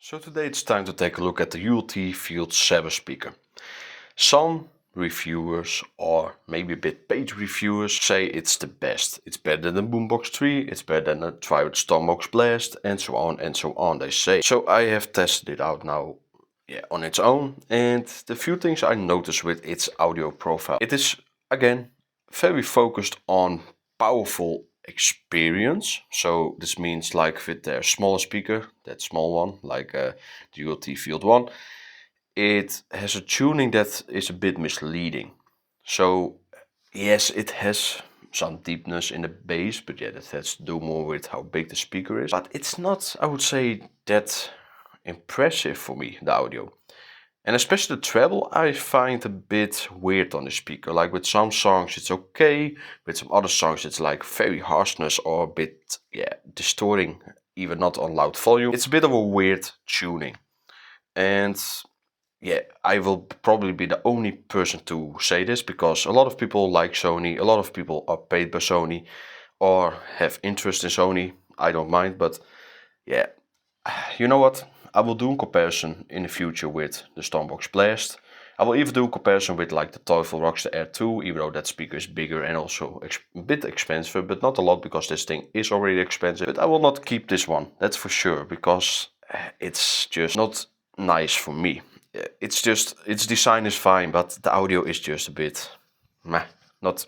So today it's time to take a look at the ULT Field 7 speaker. Some reviewers, or maybe a bit paid reviewers, say it's the best. It's better than the Boombox 3, it's better than the Private Stompbox Blast, and so on they say. So I have tested it out now on its own, and the few things I noticed with its audio profile. It is, again, very focused on powerful experience. So this means like with their smaller speaker, that small one, like the ULT Field 1, it has a tuning that is a bit misleading. So yes, it has some deepness in the bass, but yeah, that has to do more with how big the speaker is. But it's not, I would say, that impressive for me, the audio. And especially the treble I find a bit weird on the speaker. Like with some songs it's okay, with some other songs it's like very harshness or a bit distorting, even not on loud volume. It's a bit of a weird tuning. And yeah, I will probably be the only person to say this, because a lot of people like Sony, a lot of people are paid by Sony or have interest in Sony. I don't mind, but yeah, you know what? I will do a comparison in the future with the Stompbox Blast. I will even do a comparison with like the Teufel Rockster Air 2, even though that speaker is bigger and also a bit expensive, but not a lot because this thing is already expensive. But I will not keep this one, that's for sure, because it's just not nice for me. It's just, its design is fine, but the audio is just a bit meh. Not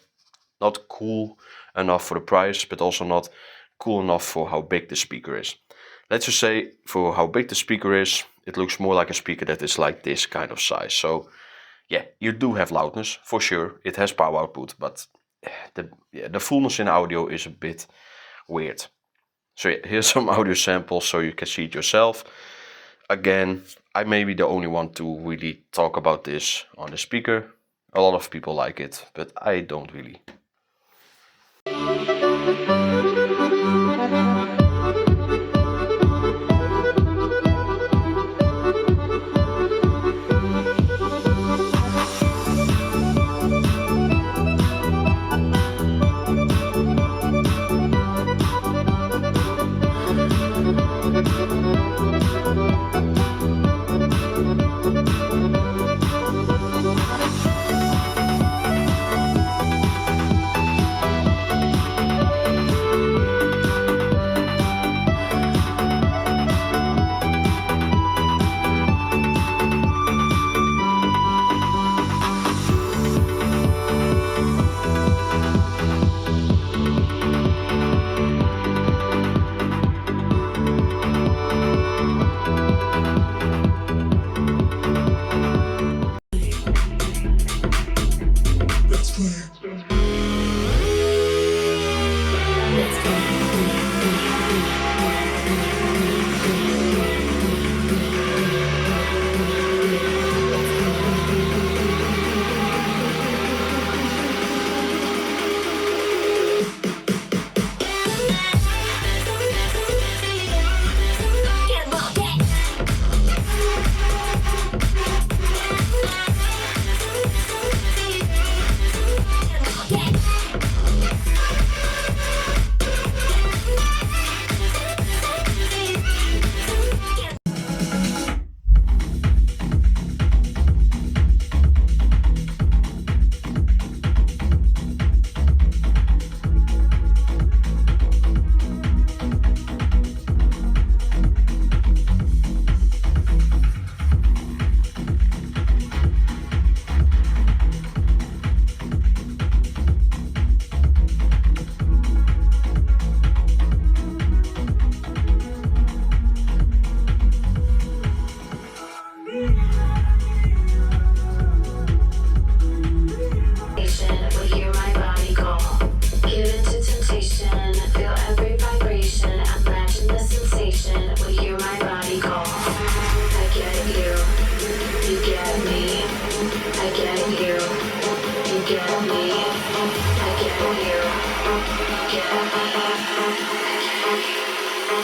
cool enough for the price, but also not cool enough for how big the speaker is. Let's just say, for how big the speaker is, it looks more like a speaker that is like this kind of size. So yeah, you do have loudness, for sure. It has power output, but the fullness in audio is a bit weird. So yeah, here's some audio samples so you can see it yourself. Again, I may be the only one to really talk about this on the speaker. A lot of people like it, but I don't really.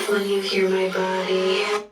When you hear my body.